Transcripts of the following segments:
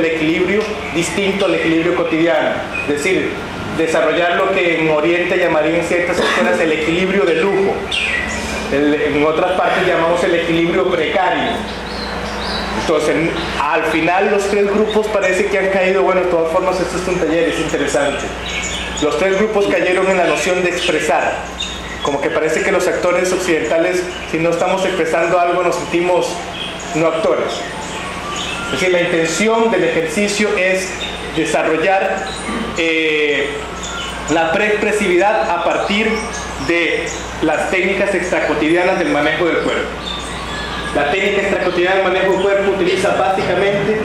el equilibrio distinto al equilibrio cotidiano, es decir, desarrollar lo que en Oriente llamarían en ciertas escuelas el equilibrio de lujo, en otras partes llamamos el equilibrio precario. Entonces, al final los tres grupos parece que han caído, bueno, de todas formas esto es un taller, es interesante. Los tres grupos cayeron en la noción de expresar, como que parece que los actores occidentales, si no estamos expresando algo, nos sentimos no actores. Es decir, la intención del ejercicio es desarrollar la preexpresividad a partir de las técnicas extracotidianas del manejo del cuerpo. La técnica extracotidiana del manejo del cuerpo utiliza básicamente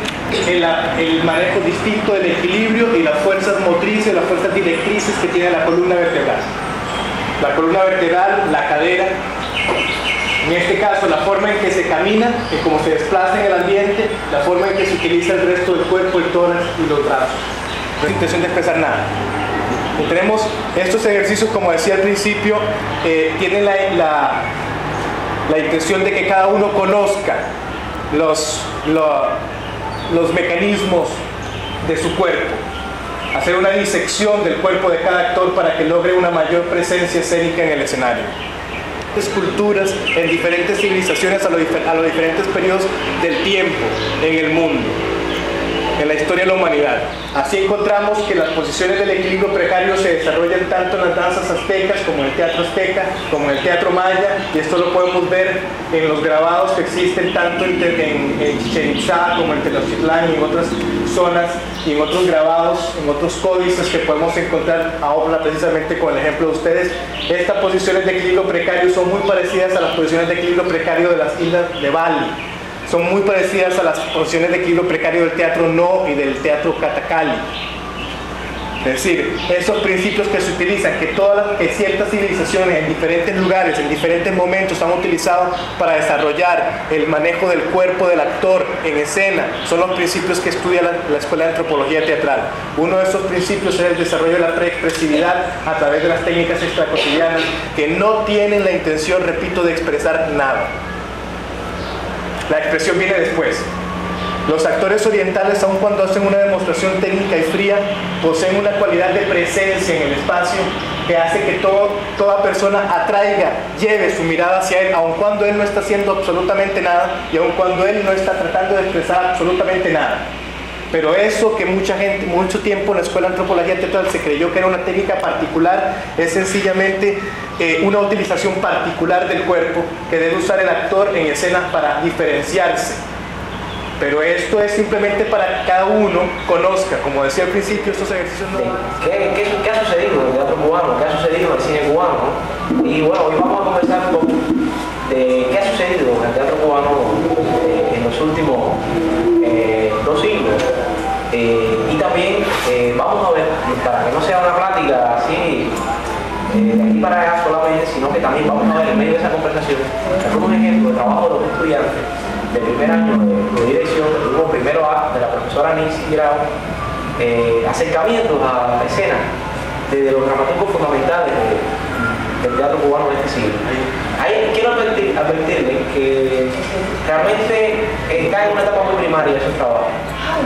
el manejo distinto del equilibrio y las fuerzas motrices, las fuerzas directrices que tiene la columna vertebral. La columna vertebral, la cadera, en este caso la forma en que se camina, y cómo se desplaza en el ambiente, la forma en que se utiliza el resto del cuerpo, el tórax y los brazos. No es intención de expresar nada. Y tenemos estos ejercicios, como decía al principio, tienen la intención de que cada uno conozca los mecanismos de su cuerpo, hacer una disección del cuerpo de cada actor para que logre una mayor presencia escénica en el escenario. Esculturas en diferentes civilizaciones a los diferentes periodos del tiempo en el mundo, en la historia de la humanidad. Así encontramos que las posiciones del equilibrio precario se desarrollan tanto en las danzas aztecas como en el teatro azteca, como en el teatro maya, y esto lo podemos ver en los grabados que existen tanto en Chichén Itzá como en Tenochtitlán y en otras zonas, y en otros grabados, en otros códices que podemos encontrar ahora precisamente con el ejemplo de ustedes. Estas posiciones de equilibrio precario son muy parecidas a las posiciones de equilibrio precario de las islas de Bali. Son muy parecidas a las posiciones de equilibrio precario del teatro No y del teatro Kathakali. Es decir, esos principios que se utilizan, que ciertas civilizaciones en diferentes lugares, en diferentes momentos han utilizado para desarrollar el manejo del cuerpo del actor en escena, son los principios que estudia la Escuela de Antropología Teatral. Uno de esos principios es el desarrollo de la preexpresividad a través de las técnicas extracotidianas que no tienen la intención, repito, de expresar nada. La expresión viene después. Los actores orientales, aun cuando hacen una demostración técnica y fría, poseen una cualidad de presencia en el espacio que hace que toda persona atraiga, lleve su mirada hacia él, aun cuando él no está haciendo absolutamente nada y aun cuando él no está tratando de expresar absolutamente nada. Pero eso que mucha gente, mucho tiempo en la Escuela de Antropología Teatral se creyó que era una técnica particular, es sencillamente una utilización particular del cuerpo que debe usar el actor en escenas para diferenciarse. Pero esto es simplemente para que cada uno conozca, como decía al principio, estos ejercicios no. ¿Qué ha sucedido en el teatro cubano? ¿Qué ha sucedido en el cine cubano? Y bueno, hoy vamos a conversar un poco de qué ha sucedido en el teatro cubano en los últimos 2 siglos. Y también vamos a ver, para que no sea una plática así de aquí para allá solamente, sino que también vamos a ver en medio de esa conversación algunos ejemplos de trabajo de los estudiantes de primer año de dirección, que tuvo primero A de la profesora Nancy Grau, acercamientos a la escena de los dramaturgos fundamentales del teatro cubano de este siglo. Ahí quiero advertirles que realmente están en una etapa muy primaria esos trabajos,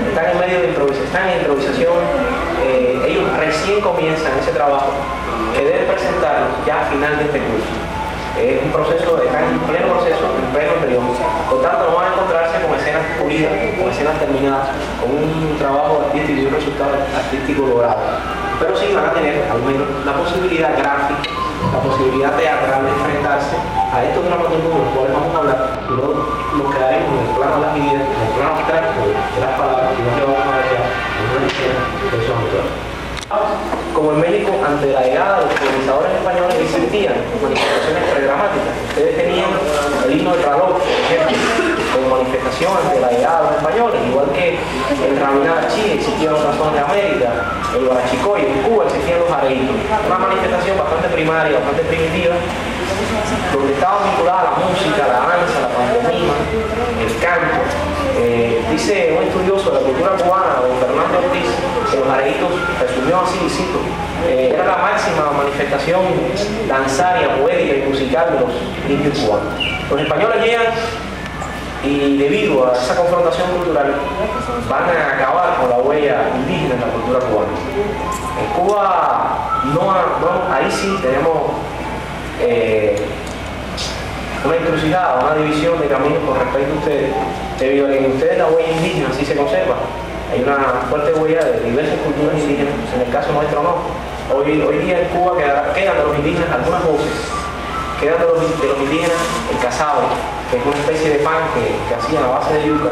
están en medio de improvisación, están en improvisación, ellos recién comienzan ese trabajo que deben presentarlo ya a final de este curso. Es un proceso, están en pleno proceso, en pleno periodo. Por tanto, no van a encontrarse con escenas pulidas, con escenas terminadas, con un trabajo artístico y un resultado artístico logrado. Pero sí van a tener al menos la posibilidad gráfica, la posibilidad teatral de enfrentarse a estos dramaturgos de los cuales vamos a hablar, y luego nos quedaremos en el plano de las ideas, en el plano abstracto de las palabras, y no que vamos a ver ya en una escena de esos autores. Como en México, ante la llegada de los colonizadores españoles, existían manifestaciones predramáticas. Ustedes tenían el himno del Raló, por ejemplo, como manifestación ante la llegada de los españoles, igual que en Rabinal, Chile, existían otras zonas de América, en Guarachicoy, en Cuba existían los areitos. Una manifestación bastante primaria, bastante primitiva, donde estaban vinculadas la música, la danza, la pantomima, el canto. Dice un estudioso de la cultura cubana, don Fernando Ortiz, que los areitos, resumió así, cito, era la máxima manifestación danzaria, poética y musical de los indios cubanos. Los españoles llegan y debido a esa confrontación cultural van a acabar con la huella indígena en la cultura cubana. En Cuba ahí sí tenemos una encrucijada, una división de caminos con respecto a ustedes. Debido a que en ustedes la huella indígena sí se conserva, hay una fuerte huella de diversas culturas indígenas, en el caso nuestro no. Hoy día en Cuba quedan de los indígenas algunas voces, quedan de los indígenas el casabe, que es una especie de pan que hacían a base de yuca,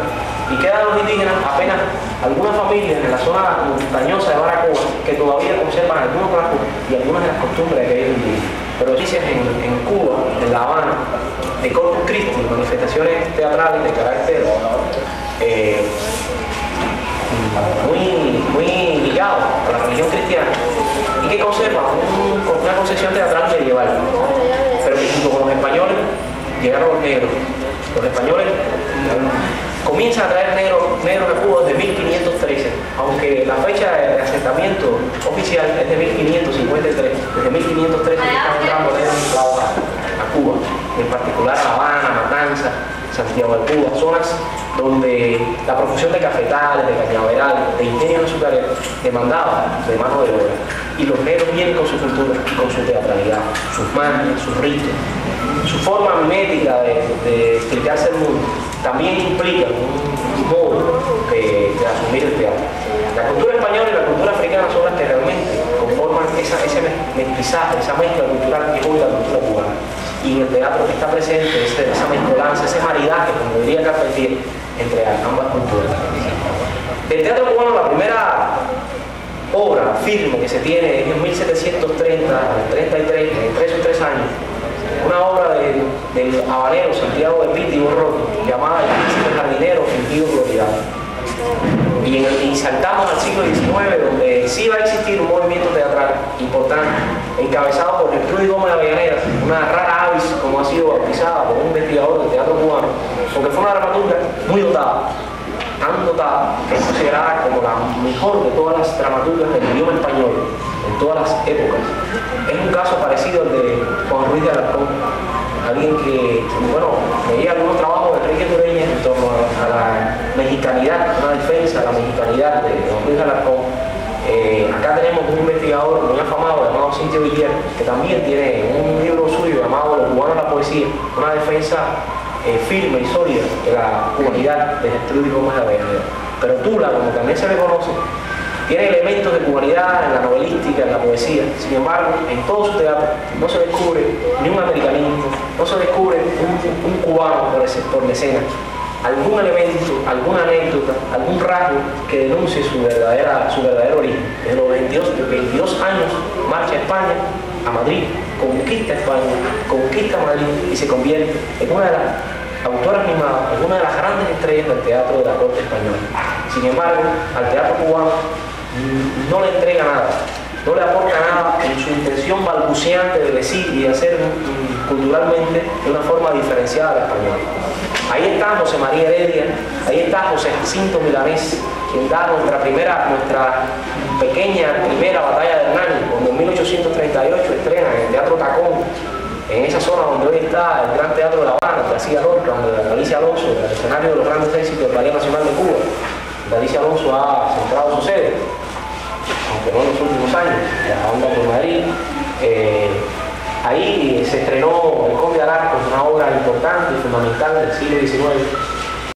y quedan los indígenas apenas algunas familias en la zona montañosa de Baracoa que todavía conservan algunos rasgos y algunas de las costumbres de aquellos indígenas. Pero noticias en Cuba, en La Habana, de Corpus Christi, manifestaciones teatrales de carácter muy ligado a la religión cristiana y que conserva una concepción teatral medieval. Pero que junto con los españoles llegaron los negros. Los españoles comienzan a traer negros a Cuba desde 1513, aunque la fecha de asentamiento oficial es de 1553. Desde 1513 están entrando negros a Cuba, en particular a La Habana, Matanzas, Santiago de Cuba, zonas donde la profesión de cafetales, de cañaveral, de ingenios azucareros demandaba de mano de obra. Y los negros vienen con su cultura y con su teatralidad, sus magias, sus ritos, su forma mimética de explicarse el mundo. También implica un modo de asumir el teatro. La cultura española y la cultura africana son las que realmente conforman ese mestizaje, esa mezcla cultural que es hoy la cultura cubana. Y en el teatro que está presente esa mezcolanza, ese maridaje, como diría Carpentier, entre ambas culturas. El teatro cubano, la primera obra firme que se tiene es en 1730 al 33, en 3 o 3 años, una obra del habanero Santiago de Pitti y Borroto, llamada El Príncipe Jardinero fingido gloriado. Y saltamos al siglo XIX, donde sí va a existir un movimiento teatral importante, encabezado por Gertrudis Gómez Avellaneda, una rara avis, como ha sido bautizada por un investigador del teatro cubano, porque fue una dramaturga muy dotada, tan dotada, que es considerada como la mejor de todas las dramaturgas del idioma español, en todas las épocas. Es un caso parecido al de Juan Ruiz de Alarcón, alguien que, bueno, veía algunos trabajos de Enrique Tureña en torno a la mexicanidad, una defensa de la mexicanidad de Juan Ruiz de Alarcón. Acá tenemos un investigador muy afamado llamado Cintio Villier, que también tiene un libro suyo llamado Los cubanos de la poesía, una defensa firme y sólida de la cubanidad de Gertrudis Gómez Avellaneda. Pero Tula, como también se le conoce, tiene elementos de cubanidad en la novelística, en la poesía. Sin embargo, en todo su teatro no se descubre ni un americanismo, no se descubre un cubano por escena. Algún elemento, alguna anécdota, algún rasgo que denuncie su verdadero origen. En los 22 años marcha a España, a Madrid, conquista España, conquista Madrid y se convierte en una de las autoras mimadas, en una de las grandes estrellas del teatro de la corte española. Sin embargo, al teatro cubano no le entrega nada, no le aporta nada en su intención balbuceante de decir y de hacer culturalmente de una forma diferenciada a la española. Ahí está José María Heredia, ahí está José Jacinto Milanés, quien da nuestra pequeña primera batalla de Hernani, cuando en 1838 estrena en el Teatro Tacón, en esa zona donde hoy está el Gran Teatro de La Habana, de García Lorca, donde Alicia Alonso, el escenario de los grandes éxitos del Ballet Nacional de Cuba, donde Alicia Alonso ha centrado su sede, aunque no en los últimos años, ya anda por Madrid. Ahí se estrenó El Conde Alarcos, una obra importante y fundamental del siglo XIX,